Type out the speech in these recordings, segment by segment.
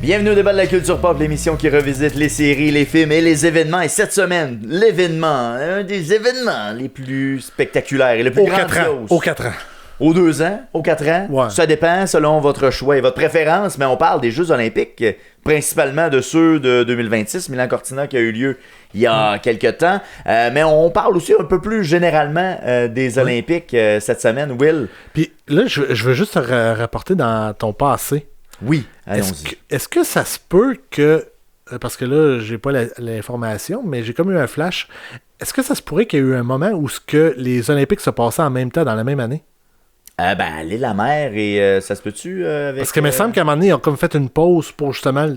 Bienvenue au débat de la culture pop, l'émission qui revisite les séries, les films et les événements. Et cette semaine, l'événement, un des événements les plus spectaculaires et le plus grandiose. Aux 4 ans. Aux 2 ans, aux 4 ans. Ouais. Ça dépend selon votre choix et votre préférence, mais on parle des Jeux olympiques, principalement de ceux de 2026, Milan Cortina qui a eu lieu il y a quelques temps. Mais on parle aussi un peu plus généralement des Olympiques cette semaine, Will. Puis là, je veux juste te rapporter dans ton passé. Oui, allons-y. Est-ce que ça se peut que, parce que là, j'ai pas l'information, mais j'ai comme eu un flash, est-ce que ça se pourrait qu'il y ait eu un moment où les Olympiques se passaient en même temps, dans la même année? L'île-la-mer et ça se peut-tu avec... Parce que il me semble qu'à un moment donné, ils ont comme fait une pause pour justement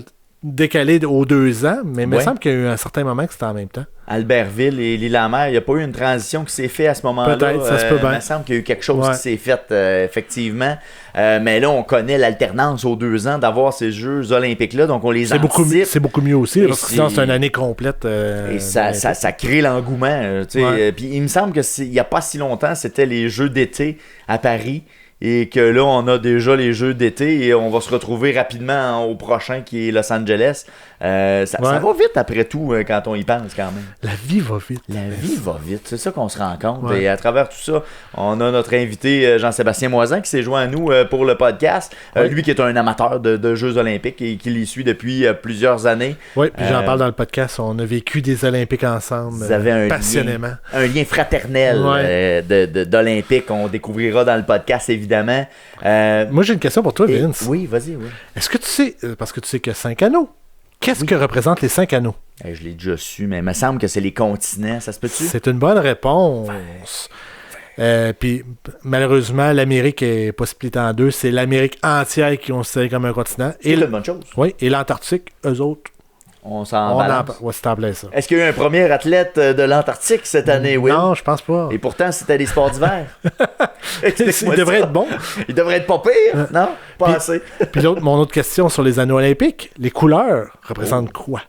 décaler aux 2 ans, mais il me semble qu'il y a eu un certain moment que c'était en même temps. Albertville et l'île-la-mer, il n'y a pas eu une transition qui s'est faite à ce moment-là. Peut-être, ça se peut bien. Il me semble qu'il y a eu quelque chose qui s'est fait, effectivement. Mais là, on connaît l'alternance aux 2 ans d'avoir ces Jeux olympiques-là, donc on les anticipe. C'est beaucoup mieux aussi, parce que sinon, c'est une année complète. Et ça crée l'engouement. Puis il me semble qu'il n'y a pas si longtemps, c'était les Jeux d'été à Paris. Et que là, on a déjà les Jeux d'été et on va se retrouver rapidement au prochain qui est Los Angeles. Ça va vite après tout quand on y pense quand même. La vie va vite. La vie va vite, c'est ça qu'on se rend compte. Ouais. Et à travers tout ça, on a notre invité Jean-Sébastien Moisan qui s'est joint à nous pour le podcast. Lui qui est un amateur de Jeux olympiques et qui les suit depuis plusieurs années. Oui, puis j'en parle dans le podcast. On a vécu des Olympiques ensemble. Vous avez passionnément. Un lien fraternel d'Olympiques. On découvrira dans le podcast, évidemment. Moi, j'ai une question pour toi, Vince. Oui, vas-y. Oui. Est-ce que tu sais, parce que tu sais qu'il y a 5 anneaux, qu'est-ce que représentent les 5 anneaux? Je l'ai déjà su, mais il me semble que c'est les continents. Ça se peut-tu? C'est une bonne réponse. Puis, malheureusement, l'Amérique est pas splittée en deux. C'est l'Amérique entière qui est considérée comme un continent. C'est une bonne chose. Oui, et l'Antarctique, eux autres. On s'en balance. C'est en plein ça. Est-ce qu'il y a eu un premier athlète de l'Antarctique cette année, Will? Non, je pense pas. Et pourtant, c'était des sports d'hiver. Il devrait être bon. Il devrait être pas pire, non? Pas assez. Puis mon autre question sur les anneaux olympiques, les couleurs représentent quoi?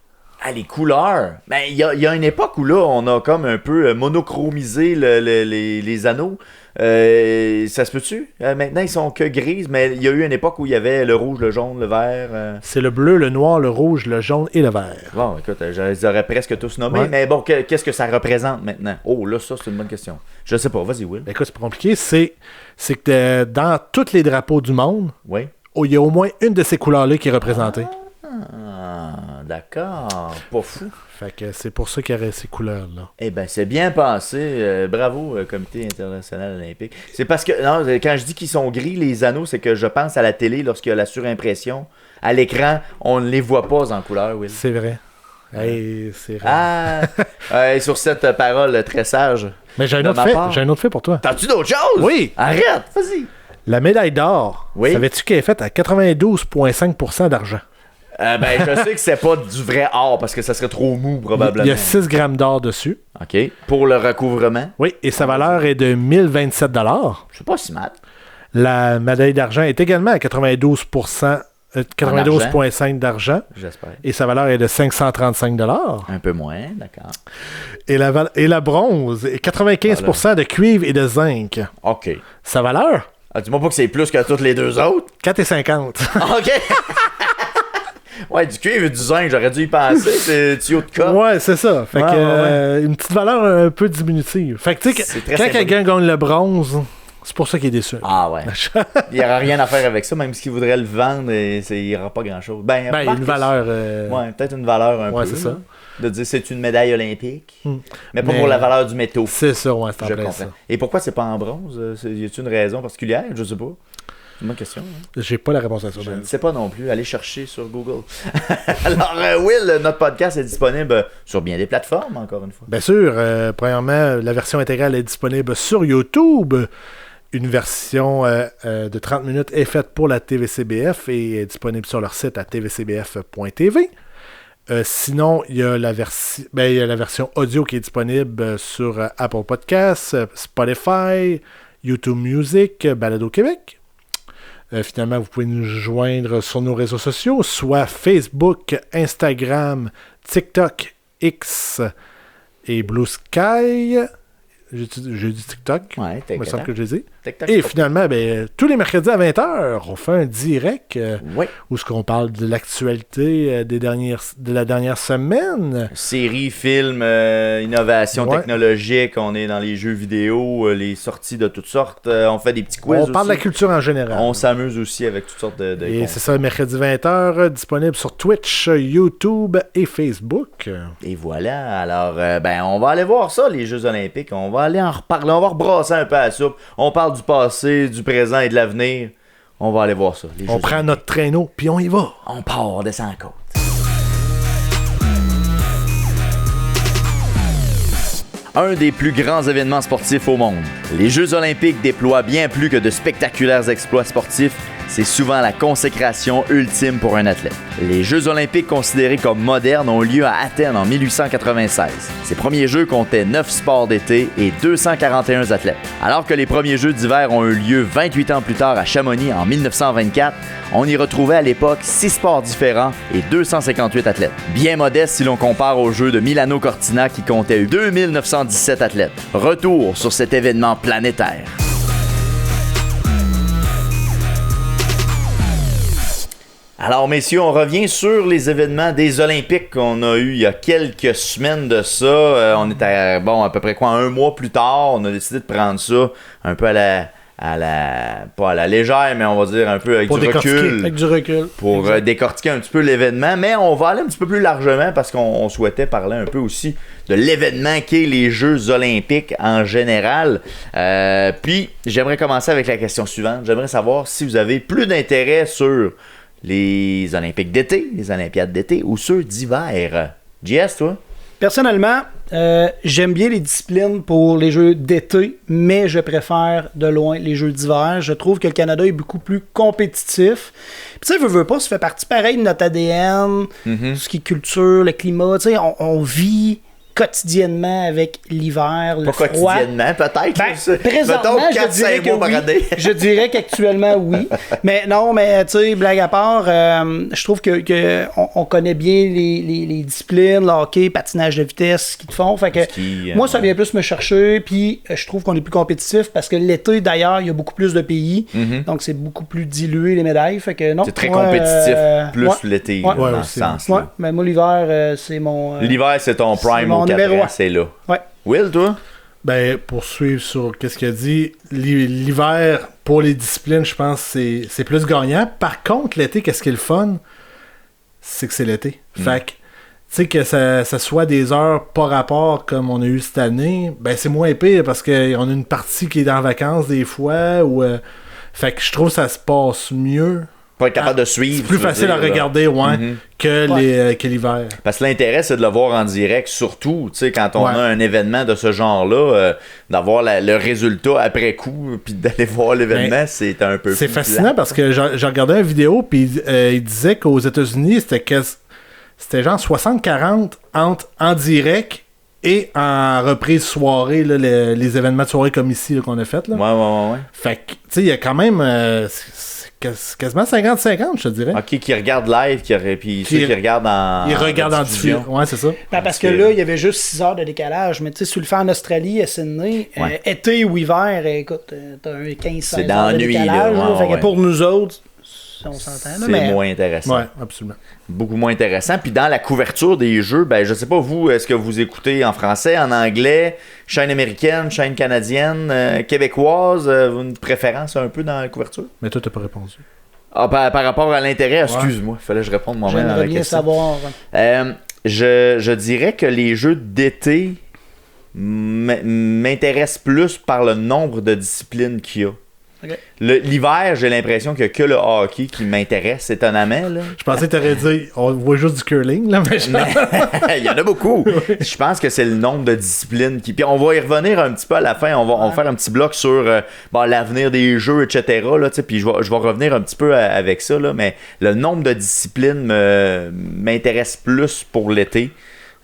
Les couleurs. Il y a une époque où là, on a comme un peu monochromisé les anneaux. Ça se peut-tu? Maintenant, ils sont que grises, mais il y a eu une époque où il y avait le rouge, le jaune, le vert. C'est le bleu, le noir, le rouge, le jaune et le vert. Bon, écoute, je les aurais presque tous nommés, mais bon, qu'est-ce que ça représente maintenant? Oh, là, ça, c'est une bonne question. Je sais pas, vas-y, Will. Écoute, c'est pas compliqué. C'est que dans tous les drapeaux du monde, il y a au moins une de ces couleurs-là qui est représentée. D'accord. Pas fou. Fait que c'est pour ça qu'il y aurait ces couleurs-là. Eh bien, c'est bien passé. Bravo, Comité international olympique. C'est parce que, non, quand je dis qu'ils sont gris, les anneaux, c'est que je pense à la télé, lorsqu'il y a la surimpression, à l'écran, on ne les voit pas en couleur, Will. C'est vrai. C'est vrai. Sur cette parole très sage. Mais j'ai un autre fait pour toi. T'as-tu d'autres choses? Oui. Arrête, vas-y. La médaille d'or, savais-tu qu'elle est faite à 92,5% d'argent? Je sais que c'est pas du vrai or parce que ça serait trop mou probablement. Il y a 6 grammes d'or dessus. OK. Pour le recouvrement. Oui, et sa valeur est de 1027 $. C'est pas si mal. La médaille d'argent est également à 92,5 d'argent. J'espère. Et sa valeur est de 535 $. Un peu moins, d'accord. Et la bronze est 95% de cuivre et de zinc. OK. Sa valeur? Dis-moi pas que c'est plus que toutes les deux autres. 4,50. OK. Ouais, du cuivre et du zinc, j'aurais dû y penser, c'est tuyau de cas. Ouais, c'est ça. Fait que une petite valeur un peu diminutive. Fait que tu sais, quand quelqu'un gagne le bronze, c'est pour ça qu'il est déçu. Ah ouais. Il n'y aura rien à faire avec ça, même s'il voudrait le vendre, il n'y aura pas grand-chose. Une valeur... Ouais, peut-être une valeur un peu. Ouais, c'est ça. De dire c'est une médaille olympique, mais pas pour la valeur du métaux. C'est ça, ouais, c'est en plein ça. Et pourquoi c'est pas en bronze? Y a-t-il une raison particulière? Je sais pas. C'est une bonne question. Hein? J'ai pas la réponse à ça. Je ne sais pas non plus. Allez chercher sur Google. Alors, Will, notre podcast est disponible sur bien des plateformes, encore une fois. Bien sûr. Premièrement, la version intégrale est disponible sur YouTube. Une version de 30 minutes est faite pour la TVCBF et est disponible sur leur site à tvcbf.tv. Sinon, il y a la version audio qui est disponible sur Apple Podcasts, Spotify, YouTube Music, Balado Québec. Finalement, vous pouvez nous joindre sur nos réseaux sociaux, soit Facebook, Instagram, TikTok, X et Blue Sky. J'ai dit TikTok. Ouais, Il me semble que je les ai. TikTok, Et finalement, tous les mercredis à 20h, on fait un direct où ce qu'on parle de l'actualité de la dernière semaine. Séries, films, innovation technologique, on est dans les jeux vidéo, les sorties de toutes sortes. On fait des petits quiz On parle de la culture en général. On s'amuse aussi avec toutes sortes de Et c'est ça, mercredi 20h, disponible sur Twitch, YouTube et Facebook. Et voilà, alors on va aller voir ça, les Jeux Olympiques. On va aller en reparler, on va rebrasser un peu à la soupe. On parle du passé, du présent et de l'avenir. On va aller voir ça. On prend notre traîneau, puis on y va. On part, on descend en côte. Un des plus grands événements sportifs au monde. Les Jeux Olympiques déploient bien plus que de spectaculaires exploits sportifs. C'est souvent la consécration ultime pour un athlète. Les Jeux Olympiques considérés comme modernes ont lieu à Athènes en 1896. Ces premiers Jeux comptaient 9 sports d'été et 241 athlètes. Alors que les premiers Jeux d'hiver ont eu lieu 28 ans plus tard à Chamonix en 1924, on y retrouvait à l'époque 6 sports différents et 258 athlètes. Bien modeste si l'on compare aux Jeux de Milano Cortina qui comptaient 2917 athlètes. Retour sur cet événement planétaire. Alors, messieurs, on revient sur les événements des Olympiques qu'on a eu il y a quelques semaines de ça. On est à peu près un mois plus tard. On a décidé de prendre ça un peu pas à la légère, mais on va dire un peu avec du recul. Avec du recul. Pour décortiquer un petit peu l'événement. Mais on va aller un petit peu plus largement parce qu'on souhaitait parler un peu aussi de l'événement qu'est les Jeux Olympiques en général. Puis, j'aimerais commencer avec la question suivante. J'aimerais savoir si vous avez plus d'intérêt sur les Olympiques d'été, les Olympiades d'été ou ceux d'hiver. JS, toi? Personnellement, j'aime bien les disciplines pour les Jeux d'été, mais je préfère de loin les Jeux d'hiver. Je trouve que le Canada est beaucoup plus compétitif. Puis tu sais, veux pas, ça fait partie pareil de notre ADN, tout ce qui est culture, le climat. Tu sais, on vit quotidiennement avec l'hiver, le froid. Pas quotidiennement, peut-être. Présentement, je dirais qu'actuellement, oui. Mais non, mais tu sais, blague à part, je trouve que on connaît bien les disciplines, le hockey, patinage de vitesse, ski de fond. Fait que moi, ça vient plus me chercher. Puis je trouve qu'on est plus compétitif parce que l'été, d'ailleurs, il y a beaucoup plus de pays. Donc c'est beaucoup plus dilué les médailles. Fait que non. C'est très compétitif, plus l'été, dans ce sens. Ouais, mais moi, l'hiver, c'est mon. L'hiver, c'est ton prime. C'est là. Ouais. Will, toi? Pour suivre sur qu'est-ce qu'il a dit, l'hiver, pour les disciplines, je pense que c'est plus gagnant. Par contre, l'été, qu'est-ce qui est le fun? C'est que c'est l'été. Fait que, tu sais, que ça soit des heures pas rapport comme on a eu cette année, c'est moins pire parce qu'on a une partie qui est en vacances des fois. Fait que je trouve que ça se passe mieux. Pas être capable de suivre. C'est plus facile à regarder, que l'hiver. Parce que l'intérêt, c'est de le voir en direct, surtout, tu sais, quand on a un événement de ce genre-là, d'avoir le résultat après coup, puis d'aller voir l'événement, c'est un peu plus. C'est fascinant parce que j'ai regardé une vidéo, puis il disait qu'aux États-Unis, c'était genre 60-40 entre en direct et en reprise soirée, là, les événements de soirée comme ici là, qu'on a fait. Là. Ouais. Fait que, tu sais, il y a quand même. Quasiment 50-50, je te dirais. Ok, qui regarde live, puis ceux qui regardent en. Ils regardent en diffusion. Ouais, c'est ça. Parce que là, il y avait juste 6 heures de décalage. Mais tu sais, si tu le fais en Australie, à Sydney, été ou hiver, écoute, t'as un 15-16 heures de décalage. Fait que pour nous autres, on s'entend. C'est moins intéressant. Oui, absolument. Beaucoup moins intéressant. Puis dans la couverture des jeux, je sais pas vous, est-ce que vous écoutez en français, en anglais, chaîne américaine, chaîne canadienne, québécoise, une préférence un peu dans la couverture? Mais toi, t'as pas répondu. Par rapport à l'intérêt, excuse-moi, il fallait que je réponde moi-même à la question. Savoir. Je dirais que les jeux d'été m'intéressent plus par le nombre de disciplines qu'il y a. Okay. L'hiver, j'ai l'impression qu'il n'y a que le hockey qui m'intéresse étonnamment. Là. Je pensais que tu aurais dit on voit juste du curling, là, mais il y en a beaucoup. Je pense que c'est le nombre de disciplines qui. Puis on va y revenir un petit peu à la fin. On va faire un petit bloc sur l'avenir des jeux, etc. Là, puis je vais revenir un petit peu avec ça. Là, mais le nombre de disciplines m'intéresse plus pour l'été.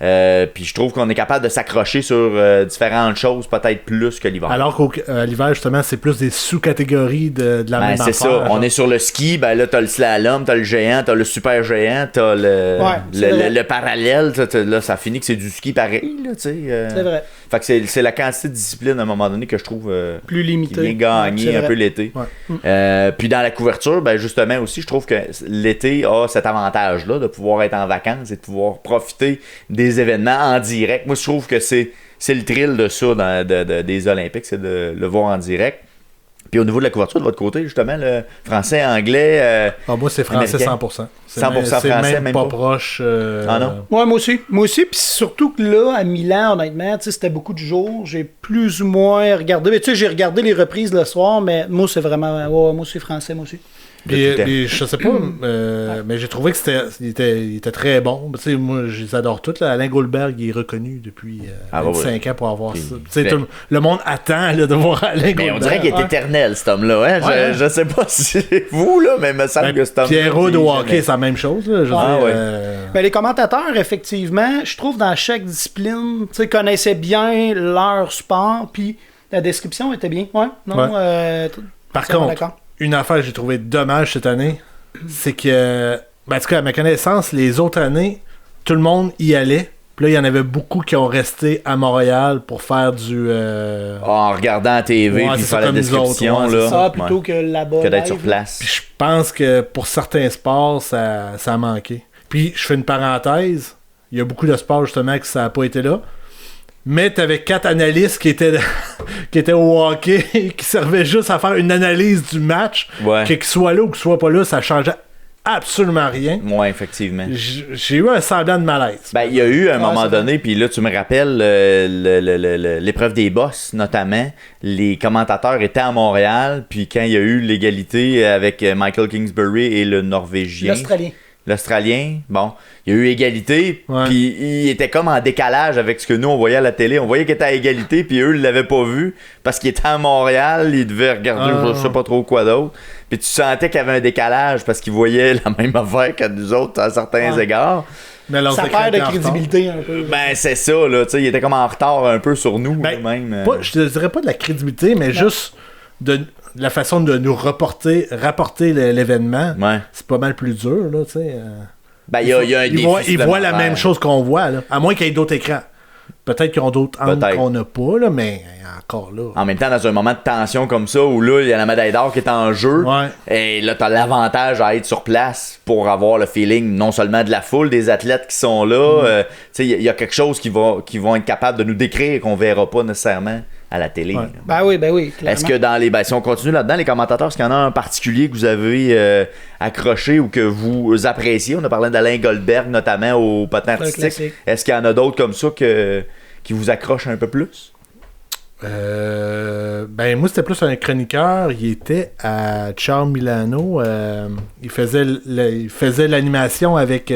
Puis je trouve qu'on est capable de s'accrocher sur différentes choses peut-être plus que l'hiver. Alors qu'à l'hiver, justement, c'est plus des sous-catégories de la même affaire. C'est ça. On est sur le ski, là, t'as le slalom, t'as le géant, t'as le super géant, t'as le parallèle. Là, ça finit que c'est du ski pareil. Là, c'est vrai. Fait que c'est la quantité de discipline à un moment donné que je trouve plus limitée. Qui vient gagner un peu l'été. Ouais. Puis dans la couverture, ben justement aussi, je trouve que l'été a cet avantage-là de pouvoir être en vacances et de pouvoir profiter des événements en direct. Moi, je trouve que c'est le thrill de ça des Olympiques, c'est de le voir en direct. Puis au niveau de la couverture, de votre côté, justement, le français, anglais. Moi, c'est français américain. 100%. 100% français, même pas proche. Ah non? Ouais, moi aussi. Puis surtout que là, à Milan, honnêtement, c'était beaucoup de jours. J'ai plus ou moins regardé. Mais tu sais, j'ai regardé les reprises le soir, mais moi, c'est vraiment. Ouais, moi, c'est français, moi aussi. Puis, je sais pas, mais j'ai trouvé que il était très bon. Tu sais, moi, je les adore tous. Là. Alain Goldberg, il est reconnu depuis 25 ans pour avoir ça. Tu sais, le monde attend là, de voir Alain Goldberg. Mais on dirait qu'il est éternel, cet homme-là. Hein? Je sais pas si c'est vous, là, mais il me semble que cet homme-là. Pierrot de hockey, c'est la même chose. Là, Mais les commentateurs, effectivement, je trouve dans chaque discipline, tu sais, connaissaient bien leur sport, puis la description était bien. Ouais, non, Par contre, une affaire que j'ai trouvé dommage cette année, c'est que, en tout cas, à ma connaissance, les autres années, tout le monde y allait. Puis là, il y en avait beaucoup qui ont resté à Montréal pour faire du... En regardant la TV, puis faire la description. Là, plutôt que là-bas. Que d'être sur place. Puis je pense que pour certains sports, ça a manqué. Puis je fais une parenthèse. Il y a beaucoup de sports, justement, que ça n'a pas été là. Mais t'avais 4 analystes qui étaient au hockey, qui servaient juste à faire une analyse du match. Ouais. Qu'ils soient là ou qu'ils soient pas là, ça changeait absolument rien. Ouais, effectivement. J'ai eu un semblant de malaise. Ben, il y a eu un moment donné, puis là, tu me rappelles, l'épreuve des bosses, notamment, les commentateurs étaient à Montréal, puis quand il y a eu l'égalité avec Michael Kingsbury et le Norvégien... L'Australien, bon, il y a eu égalité, puis il était comme en décalage avec ce que nous, on voyait à la télé. On voyait qu'il était à égalité, puis eux, ils l'avaient pas vu, parce qu'il était à Montréal, ils devaient regarder je sais pas trop quoi d'autre. Puis tu sentais qu'il y avait un décalage, parce qu'ils voyaient la même affaire que nous autres à certains égards. Mais ça perd de crédibilité un peu. Ben, c'est ça, là, tu sais, il était comme en retard un peu sur nous, même. Je te dirais pas de la crédibilité, mais juste de la façon de nous rapporter l'événement. Ouais. C'est pas mal plus dur, là, tu sais. Ben, il y a un défi. Ils voient la même chose qu'on voit, là. À moins qu'il y ait d'autres écrans. Peut-être qu'ils ont d'autres angles qu'on n'a pas, là, mais encore là. En même temps, dans un moment de tension comme ça, où là, il y a la médaille d'or qui est en jeu, et là, t'as l'avantage à être sur place pour avoir le feeling non seulement de la foule, des athlètes qui sont là, tu sais, il y a quelque chose qui vont être capables de nous décrire et qu'on verra pas nécessairement à la télé. Ouais. Ben oui, clairement. Est-ce que dans les... si on continue là-dedans, les commentateurs, est-ce qu'il y en a un particulier que vous avez accroché ou que vous appréciez? On a parlé d'Alain Goldberg, notamment au patin artistique. Est-ce qu'il y en a d'autres comme ça qui vous accrochent un peu plus? Moi, c'était plus un chroniqueur. Il était à Ciao Milano. Il faisait l'animation avec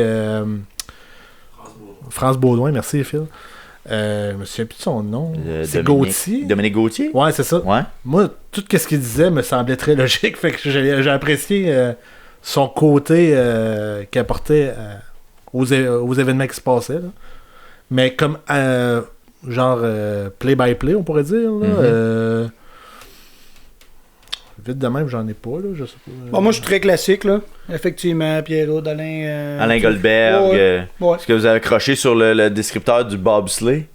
France Baudouin. Merci, Phil. Je me souviens plus de son nom. C'est Gauthier. Dominique Gauthier? Ouais, c'est ça. Ouais. Moi, tout ce qu'il disait me semblait très logique. Fait que j'ai apprécié son côté qu'il apportait aux événements qui se passaient. Là. Mais comme play-by-play, on pourrait dire. Là, vite de même, j'en ai pas. Là, je sais pas. Bon, moi, je suis très classique. Là. Effectivement, Pierrot, Alain Goldberg. Est-ce que vous avez accroché sur le descripteur du bobsleigh?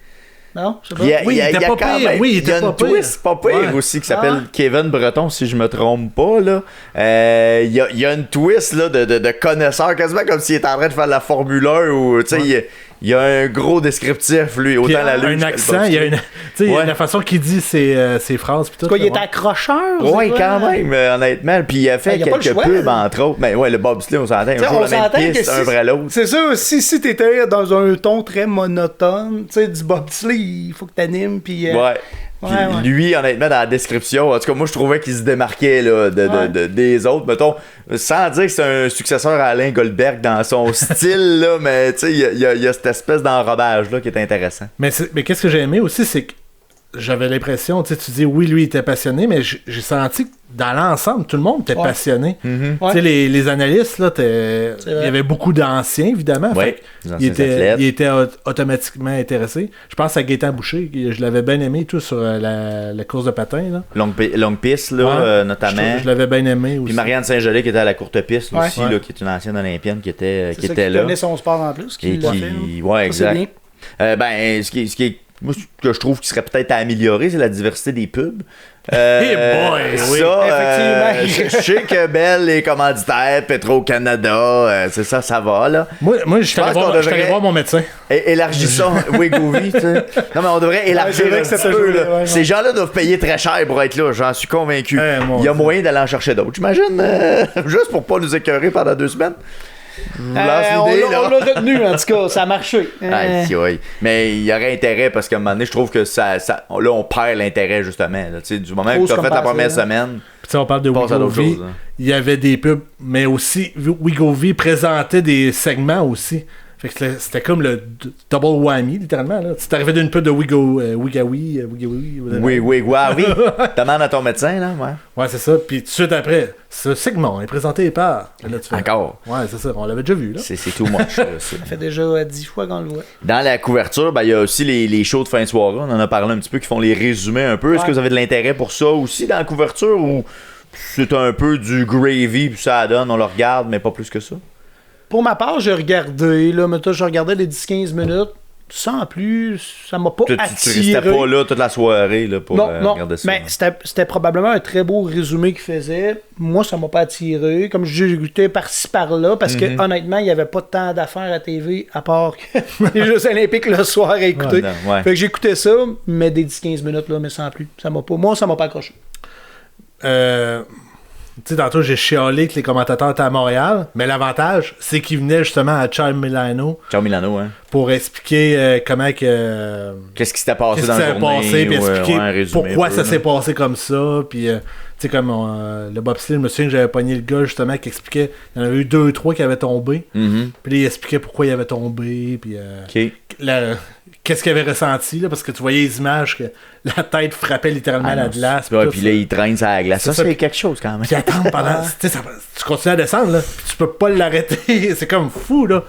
Non, je sais pas. Il était pas pire. Il y a une twist pas pire aussi qui s'appelle Kevin Breton, si je me trompe pas. Là. Il y a une twist là, de connaisseur, quasiment comme s'il était en train de faire de la Formule 1 ou tu sais. Il y a un gros descriptif, lui, autant la lutte. Un accent, il y a la façon qu'il dit ses phrases. Pis tout, il est accrocheur. Oui, quand même, honnêtement. Puis il a fait quelques pubs, entre autres. Mais ouais, le bobsleigh, on s'entend. Un jour, la même piste, un vrai l'autre. C'est ça, si t'étais dans un ton très monotone, tu sais, du bobsleigh, il faut que t'animes. Puis lui, honnêtement, dans la description, en tout cas, moi, je trouvais qu'il se démarquait là, des autres. Mettons, sans dire que c'est un successeur à Alain Goldberg dans son style, là, mais tu sais, il y a cette espèce d'enrobage là qui est intéressant. Mais qu'est-ce que j'ai aimé aussi, c'est que j'avais l'impression, tu dis, oui, lui, il était passionné, mais j'ai senti que dans l'ensemble, tout le monde était passionné. Tu sais, les analystes, là, il y avait beaucoup d'anciens, évidemment. Il était automatiquement intéressé. Je pense à Gaétan Boucher, je l'avais bien aimé, tout, sur la course de patin. Là. Longue piste, là, notamment. Je l'avais bien aimé aussi. Puis Marianne Saint-Gelais, qui était à la courte piste aussi, là, qui est une ancienne olympienne, qui était là. Qui connaît son sport en plus, qui l'a fait. Ouais, exact. Ce qui est Moi, ce que je trouve qui serait peut-être à améliorer, c'est la diversité des pubs. Oui. Je sais que Bell, les commanditaires, Petro-Canada, c'est ça va, là. Moi, je suis allé voir mon médecin. Élargir ça, Wegovy, tu sais. Non, mais on devrait élargir un peu, là. Ces gens-là doivent payer très cher pour être là, j'en suis convaincu. Il y a moyen d'aller en chercher d'autres, j'imagine, juste pour pas nous écœurer pendant 2 semaines. On l'a retenu, en tout cas, ça a marché. Oui. Mais il y aurait intérêt parce qu'à un moment donné, je trouve que là, on perd l'intérêt, justement. Là, du moment que tu as fait ta première semaine, puis on parle de Wegovy, il y avait des pubs, mais aussi, Wegovy présentait des segments aussi. Fait que c'était comme le double whammy, littéralement. Là. Tu t'arrivais d'une pub de Wegovy. Oui. Demande à ton médecin, là. Ouais, c'est ça. Puis tout de suite après, ce segment est présenté par. Là, tu fais, encore. Ouais, c'est ça. On l'avait déjà vu, là. C'est too much. Ça fait déjà 10 fois qu'on le voit. Dans la couverture, il y a aussi les shows de fin de soirée. On en a parlé un petit peu, qui font les résumés un peu. Est-ce que vous avez de l'intérêt pour ça aussi dans la couverture ou c'est un peu du gravy, puis ça donne, on le regarde, mais pas plus que ça? Pour ma part, j'ai regardé, là, mais je regardais les 10-15 minutes, sans plus, ça m'a pas attiré. Tu restais pas là toute la soirée là, pour regarder ça. Mais c'était probablement un très beau résumé qu'il faisait. Moi, ça m'a pas attiré. Comme j'ai écouté par-ci par-là, parce que honnêtement, il n'y avait pas tant d'affaires à TV à part que les Jeux Olympiques le soir à écouter. Fait que j'écoutais ça, mais des 10-15 minutes, là, mais sans plus. Moi, ça m'a pas accroché. Tu sais, tantôt, j'ai chialé que les commentateurs étaient à Montréal, mais l'avantage, c'est qu'ils venaient justement à Ciao Milano. Hein. Pour expliquer comment que... Qu'est-ce qui s'était passé dans la journée. Puis expliquer pourquoi ça s'est passé comme ça. Puis, tu sais, comme le bobsleigh, je me souviens que j'avais pogné le gars, justement, qui expliquait... Il y en avait eu 2 ou 3 qui avaient tombé. Puis là, il expliquait pourquoi il avait tombé. Puis, qu'est-ce qu'il avait ressenti, là, parce que tu voyais les images que la tête frappait littéralement la glace. Puis là, il traîne sur la glace. Ça, c'est quelque chose quand même. Puis attends, tu continues à descendre, là, puis tu peux pas l'arrêter. C'est comme fou, là.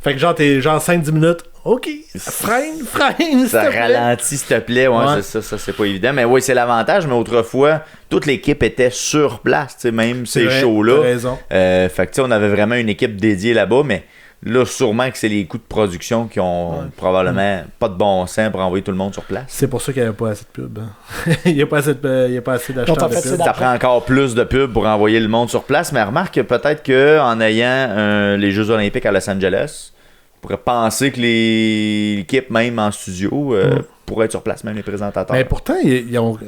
Fait que t'es 5-10 minutes. OK, freine, ça ralentit, s'il te plaît. Ouais. Ça, c'est pas évident. Mais oui, c'est l'avantage. Mais autrefois, toute l'équipe était sur place, même ces shows-là. T'as raison. Fait que on avait vraiment une équipe dédiée là-bas, mais là, sûrement que c'est les coûts de production qui ont probablement pas de bon sens pour envoyer tout le monde sur place. C'est pour ça qu'il n'y avait pas assez de pub. Hein. Il n'y a pas assez d'acheteurs de pub. Ça prend encore plus de pub pour envoyer le monde sur place, mais remarque que peut-être qu'en ayant les Jeux Olympiques à Los Angeles, on pourrait penser que l'équipe, même en studio, pourrait être sur place, même les présentateurs. Mais pourtant, ils ont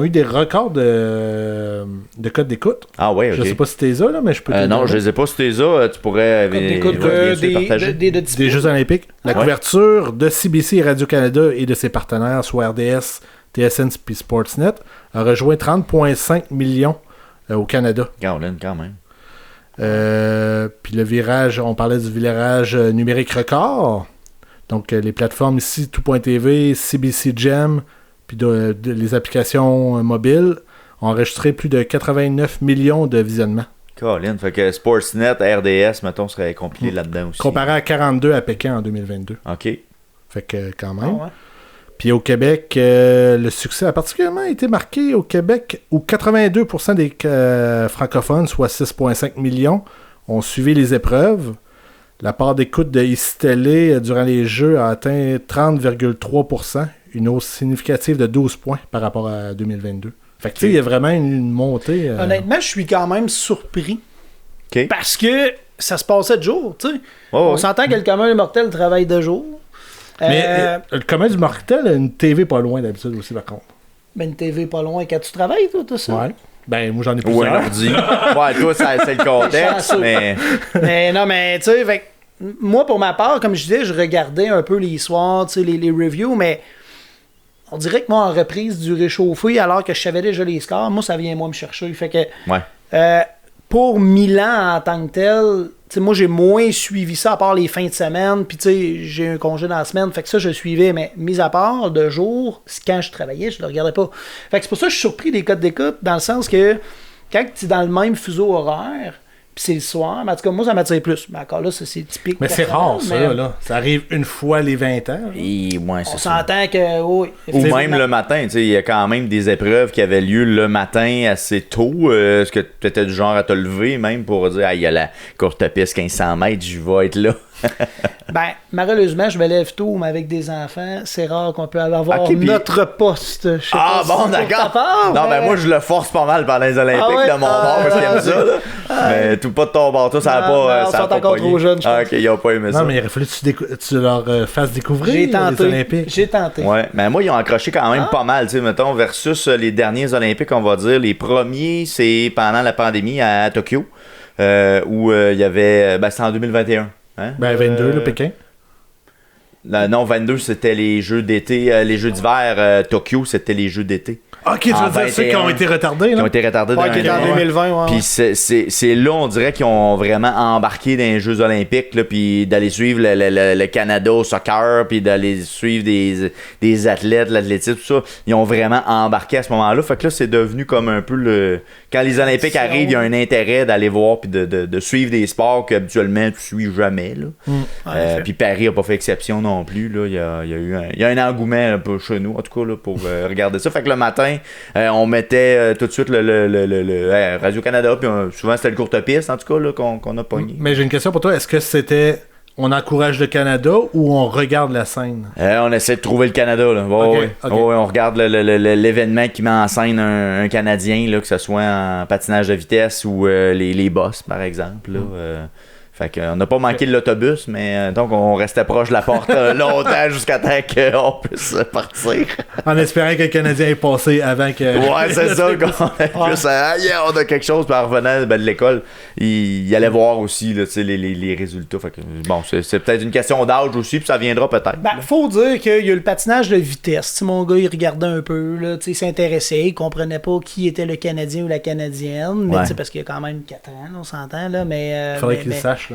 eu des records de code d'écoute. Ah ouais, ok. Je sais pas si t'es ça, là, mais je peux te non, je les ai pas si t'es ça. Tu pourrais des Jeux Olympiques. La couverture de CBC et Radio-Canada et de ses partenaires, soit RDS, TSN et Sportsnet, a rejoint 30,5 millions au Canada. Quand même. Puis le virage, on parlait du virage numérique record. Donc les plateformes ici, Tout.tv, CBC Gem, puis les applications mobiles ont enregistré plus de 89 millions de visionnements. Colin, fait que Sportsnet, RDS, mettons, serait compilé là-dedans aussi. Comparé à 42 à Pékin en 2022. OK. Fait que quand même. Ah ouais. Puis au Québec, le succès a particulièrement été marqué au Québec où 82% des francophones, soit 6,5 millions, ont suivi les épreuves. La part d'écoute de Ici Télé durant les Jeux a atteint 30,3%, une hausse significative de 12 points par rapport à 2022. Fait que tu sais, il y a vraiment une montée. Honnêtement, je suis quand même surpris. Okay. Parce que ça se passait de jour, tu sais. On s'entend que le commun mortel travaille de jour. Mais le commun du mortel a une TV pas loin d'habitude aussi, par contre. Mais une TV pas loin quand tu travailles, toi, tout ça. Ouais. Ben, moi, j'en ai plusieurs. Ou un ordi. Ouais, toi, c'est le contexte, mais... mais non, mais, tu sais, moi, pour ma part, comme je disais, je regardais un peu les soirs, tu sais, les reviews, mais on dirait que moi, en reprise du réchauffé, alors que je savais déjà les scores, moi, ça vient, moi, me chercher. Fait que... Ouais. Pour Milan en tant que tel, t'sais, moi j'ai moins suivi ça à part les fins de semaine, puis j'ai un congé dans la semaine, fait que ça je suivais, mais mis à part de jour, quand je travaillais, je le regardais pas. Fait que c'est pour ça que je suis surpris des codes d'écoute, dans le sens que quand tu es dans le même fuseau horaire, puis c'est le soir. Mais en tout cas, moi, ça m'attire plus. Mais encore là, ça, c'est typique. Mais c'est rare, ça, là. Ça arrive une fois les 20 ans. Et, ouais, on s'entend que, oui. Ou même le matin, tu sais, il y a quand même des épreuves qui avaient lieu le matin assez tôt. Est-ce que tu étais du genre à te lever même pour dire, il y a la courte piste 1500 mètres, je vais être là? Ben, malheureusement, je me lève tôt, mais avec des enfants, c'est rare qu'on peut avoir notre poste. D'accord. Non, ben moi, je le force pas mal pendant les Olympiques de mon bord, parce qu'il aime ça, là. Mais tout pas de ton bord, ça n'a pas. Ils sont encore trop jeunes, je pense. Ok, ils n'ont pas aimé ça. Non, mais il aurait fallu que tu leur fasses découvrir les Olympiques. J'ai tenté. Ouais, mais moi, ils ont accroché quand même pas mal, tu sais, mettons, versus les derniers Olympiques, on va dire. Les premiers, c'est pendant la pandémie à Tokyo, où il y avait. Ben, c'était en 2021. Hein? Ben, 22, le Pékin. Non, 22, c'était les Jeux d'été. Les Jeux d'hiver, Tokyo, c'était les Jeux d'été. Ok, tu veux dire ceux qui ont été retardés, là? Qui ont été retardés dans qui étaient en 2020, ouais. Puis c'est là, on dirait qu'ils ont vraiment embarqué dans les Jeux olympiques, là, puis d'aller suivre le Canada au soccer, puis d'aller suivre des athlètes, l'athlétisme, tout ça. Ils ont vraiment embarqué à ce moment-là. Fait que là, c'est devenu comme un peu le... Quand les Olympiques arrivent, il y a un intérêt d'aller voir puis de suivre des sports qu'habituellement tu suis jamais, là. Puis Paris n'a pas fait exception non plus, là. Il y a un engouement un peu chez nous, en tout cas, là, pour regarder ça. Fait que le matin, on mettait tout de suite le Radio-Canada, puis souvent c'était le courte piste, en tout cas, là, qu'on a pogné. Mais j'ai une question pour toi. Est-ce que c'était on encourage le Canada ou on regarde la scène? On essaie de trouver le Canada, là. Okay. On regarde l'événement qui met en scène un Canadien, là, que ce soit en patinage de vitesse ou les bosses, par exemple, là. Fait qu'on n'a pas manqué de l'autobus, mais donc on restait proche de la porte longtemps jusqu'à temps qu'on puisse partir. En espérant que le Canadien ait passé avant que... Ouais, c'est ça. On a quelque chose, puis en revenant de l'école, il allait voir aussi là, les résultats. Fait que, bon, c'est peut-être une question d'âge aussi, puis ça viendra peut-être. Ben, faut dire qu'il y a le patinage de vitesse. T'sais, mon gars, il regardait un peu, là, il s'intéressait, il comprenait pas qui était le Canadien ou la Canadienne, mais parce qu'il y a quand même 4 ans, on s'entend, là, mais... faudrait qu'il sache.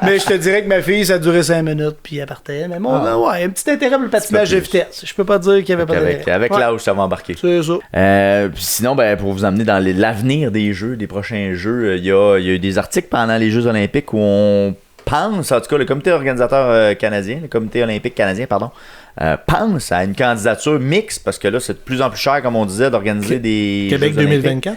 Mais je te dirais que ma fille, ça durait 5 minutes, puis elle partait. Mais moi, un petit intérêt pour le patinage de vitesse. Je peux pas dire qu'il y avait pas d'intérêt. Avec l'âge, ça va embarquer. C'est ça. Puis sinon, ben, pour vous amener dans l'avenir des jeux, des prochains jeux, il y a eu des articles pendant les Jeux olympiques où on pense, en tout cas, le comité organisateur canadien, le comité olympique canadien, pardon, pense à une candidature mixte, parce que là, c'est de plus en plus cher, comme on disait, d'organiser des Québec Jeux 2024.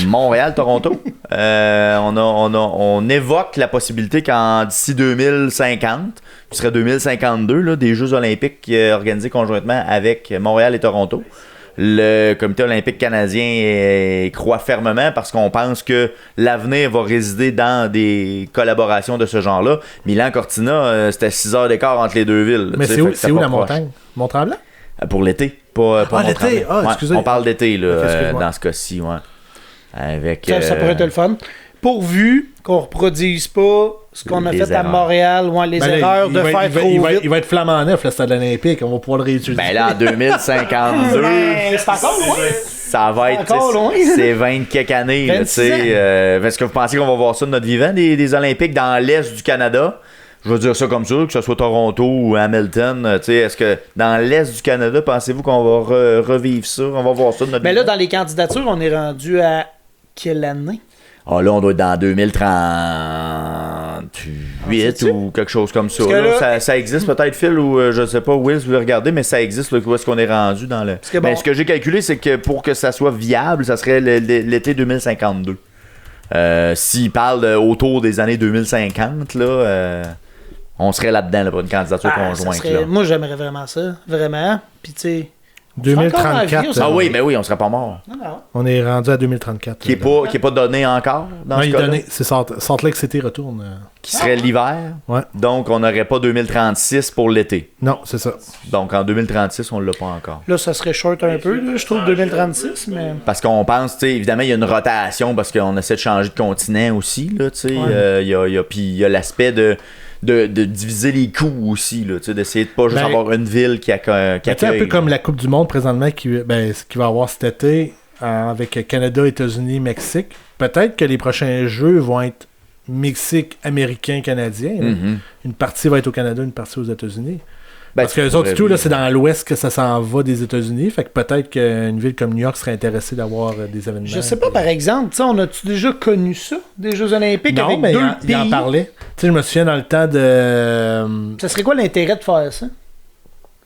Montréal, Toronto. On évoque la possibilité d'ici 2050, qui serait 2052, là, des Jeux olympiques organisés conjointement avec Montréal et Toronto. Le comité olympique canadien croit fermement parce qu'on pense que l'avenir va résider dans des collaborations de ce genre-là. Milan-Cortina, c'était 6 heures d'écart entre les deux villes. Mais c'est où la montagne? Mont-Tremblant? Pour l'été, pas l'été? Excusez. On parle d'été là, dans ce cas-ci. Ouais. Avec, ça pourrait être le fun. Pourvu qu'on ne reproduise pas ce qu'on a fait à Montréal, les erreurs de faire trop vite. Il va être flamant neuf, le stade olympique. On va pouvoir le réutiliser. Ben là, en 2052... c'est encore loin. Ça va être... C'est 20 quelques années. Là, est-ce que vous pensez qu'on va voir ça de notre vivant, des Olympiques dans l'Est du Canada? Je veux dire ça comme ça, que ce soit Toronto ou Hamilton. Est-ce que dans l'Est du Canada, pensez-vous qu'on va revivre ça? On va voir ça de notre vivant? Mais là, dans les candidatures, on est rendu à quelle année? Ah là, on doit être dans 2038 ou quelque chose comme ça. Là, ça existe peut-être, Phil, ou je sais pas, Will, si vous voulez regarder, mais ça existe, là, où est-ce qu'on est rendu dans le... Mais ce que j'ai calculé, c'est que pour que ça soit viable, ça serait l'été 2052. S'il parle autour des années 2050, là, on serait là-dedans là, pour une candidature conjointe. Moi, j'aimerais vraiment ça, vraiment. Puis tu sais... 2034. Ah oui, mais oui, on serait pas mort. Non. On est rendu à 2034. Qui est pas donné encore dans ce cas-là. C'est Salt Lake City retourne. Qui serait l'hiver. Ouais. Donc, on n'aurait pas 2036 pour l'été. Non, c'est ça. Donc, en 2036, on l'a pas encore. Là, ça serait short un peu, là, je trouve, 2036, mais... Parce qu'on pense, tu sais, évidemment, il y a une rotation parce qu'on essaie de changer de continent aussi, là, tu sais. Puis il y a l'aspect de diviser les coûts aussi, là, d'essayer de pas juste avoir une ville qui accueille. C'est un peu comme la Coupe du Monde présentement qui va avoir cet été avec Canada, États-Unis, Mexique. Peut-être que les prochains jeux vont être Mexique, Américain, Canadien. Mm-hmm. Une partie va être au Canada, une partie aux États-Unis. Parce que les autres, tout, là, c'est dans l'ouest que ça s'en va des États-Unis. Fait que peut-être qu'une ville comme New York serait intéressée d'avoir des événements. Je sais pas, par exemple, on a-tu déjà connu ça, des Jeux Olympiques non, avec mais deux pays? Il en parlait. Tu sais, je me souviens dans le temps de. Ça serait quoi l'intérêt de faire ça?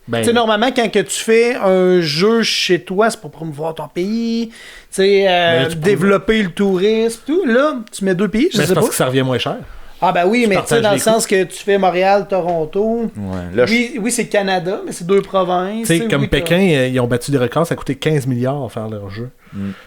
Ben, Tu sais, normalement, quand que tu fais un jeu chez toi, c'est pour promouvoir ton pays, tu sais, développer le tourisme, tout. Là, tu mets deux pays, je sais c'est pas. parce que ça revient moins cher. Ah ben oui, mais tu sais, dans le les sens que tu fais Montréal, Toronto. Ouais, là, Oui, c'est Canada, mais c'est deux provinces. Tu sais, comme oui, Pékin, ils ont battu des records, ça a coûté 15 milliards à faire leur jeu.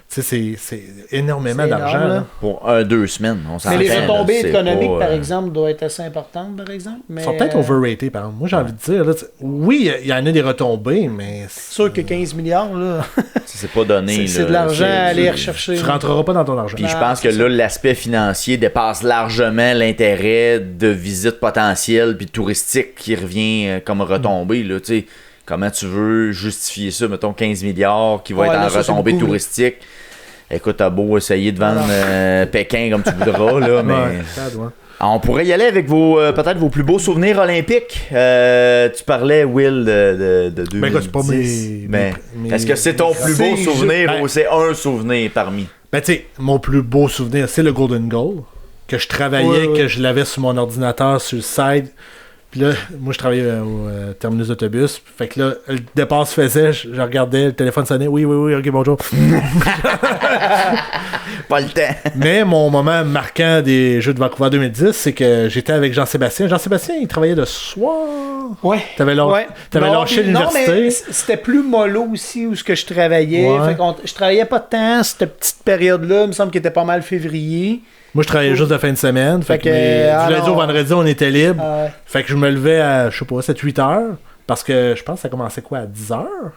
Tu sais, c'est énormément C'est d'argent. énorme, là. Là. pour 2 semaines, on s'entend. Mais les retombées là, économiques, pas, par exemple, doivent être assez importantes, par exemple. Mais, Ils sont peut-être overrated, par exemple. Moi, j'ai envie de dire, là, oui, il y en a des retombées, mais... C'est sûr que 15 milliards, là, c'est pas donné. c'est de l'argent à aller rechercher. Tu rentreras pas dans ton argent. Puis je pense que là, l'aspect financier dépasse largement l'intérêt de visites potentielles puis touristique qui revient comme retombée. Là, tu sais, comment tu veux justifier ça, mettons 15 milliards qui va être en retombée touristique. Écoute, t'as beau essayer de vendre Pékin comme tu voudras, là, mais... Ouais. On pourrait y aller avec peut-être vos plus beaux souvenirs olympiques. Tu parlais, Will, de 2010. Ben, c'est pas mes est-ce que c'est ton plus beau souvenir ben, ou c'est un souvenir parmi? Ben, tu sais, mon plus beau souvenir, c'est le Golden Goal. Que je travaillais, que je l'avais sur mon ordinateur, sur le site. Puis là, moi, je travaillais au terminus d'autobus. Fait que là, le départ se faisait, je regardais, le téléphone sonnait. Oui, ok, bonjour. Pas le temps. Mais mon moment marquant des Jeux de Vancouver 2010, c'est que j'étais avec Jean-Sébastien. Jean-Sébastien, il travaillait le soir. Ouais. T'avais lâché l'université. Non, mais c'était plus mollo aussi où ce que je travaillais. Ouais. Fait que je travaillais pas tant cette petite période-là. Il me semble qu'il était pas mal février. Moi, je travaillais juste de fin de semaine. Fait que du lundi au vendredi, on était libre. Fait que je me levais à, je sais pas, 7-8 heures. Parce que je pense que ça commençait quoi, à 10 heures?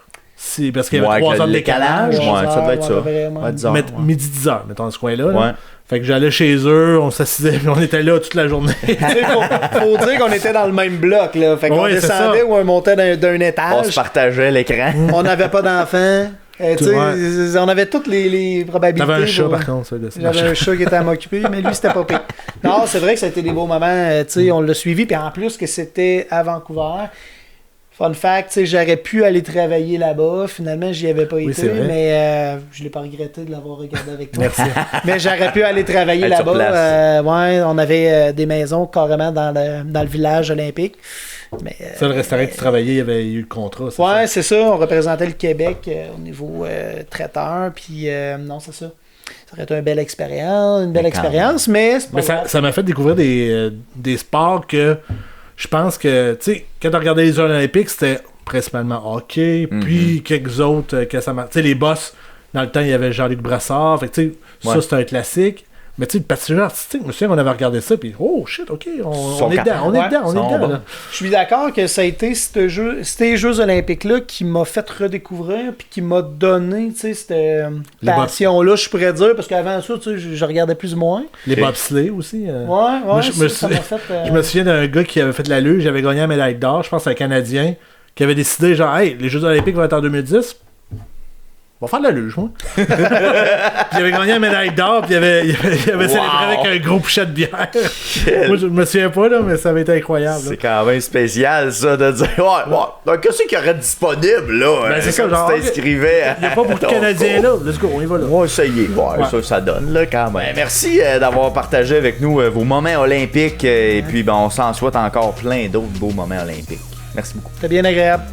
Parce qu'il y avait 3 heures de décalage. Ouais, ça doit être ça. Ouais, 10 heures, midi 10 heures, mettons, dans ce coin-là. Ouais. Fait que j'allais chez eux, on s'assisait, puis on était là toute la journée. Faut dire qu'on était dans le même bloc, là. Fait qu'on descendait ou on montait d'un étage. On se partageait l'écran. On n'avait pas d'enfants. On avait toutes les probabilités. T'avais un chat, par contre. J'avais un chat qui était à m'occuper, mais lui, c'était pas pire. Non, c'est vrai que ça a été des beaux moments. On l'a suivi, puis en plus que c'était à Vancouver. Fun fact, j'aurais pu aller travailler là-bas. Finalement, j'y avais pas été, mais je l'ai pas regretté de l'avoir regardé avec toi. Merci. Mais j'aurais pu aller travailler là-bas. On avait des maisons carrément dans le village olympique. Mais, ça, le restaurant que tu travaillais, il y avait eu le contrat. C'est ça. On représentait le Québec au niveau traiteur. Puis non, c'est ça. Ça aurait été une belle expérience, mais ça m'a fait découvrir des sports que je pense que, tu sais, quand on regardait les Jeux olympiques, c'était principalement hockey, puis quelques autres que ça marche. Tu sais, les boss, dans le temps, il y avait Jean-Luc Brassard. Fait que, tu sais, ça, c'était un classique. Mais tu sais, le patinage artistique, je me souviens qu'on avait regardé ça, puis oh shit, ok, on est dedans. Là. Je suis d'accord que ça a été ces Jeux olympiques-là qui m'a fait redécouvrir, puis qui m'a donné, tu sais, cette passion-là, je pourrais dire, parce qu'avant ça, tu sais, je regardais plus ou moins. Les bobsleigh aussi. Je me souviens d'un gars qui avait fait de la luge, il avait gagné la médaille d'or, je pense un Canadien, qui avait décidé, genre, hey, les Jeux olympiques vont être en 2010. On va faire de la luge, moi. Puis il avait gagné la médaille d'or, puis il avait célébré avec un gros pichet de bière. Moi, je me souviens pas, là, mais ça avait été incroyable. C'est quand même spécial, ça, de dire, donc, qu'est-ce qu'il y aurait disponible, là? Ben, c'est ça, genre. Tu t'inscrivais. Il n'y a pas beaucoup de Canadiens, là. Let's go, on y va, là. Ouais, ça y est. Ça donne, là, quand même. Merci d'avoir partagé avec nous vos moments olympiques, et puis, on s'en souhaite encore plein d'autres beaux moments olympiques. Merci beaucoup. C'était bien agréable.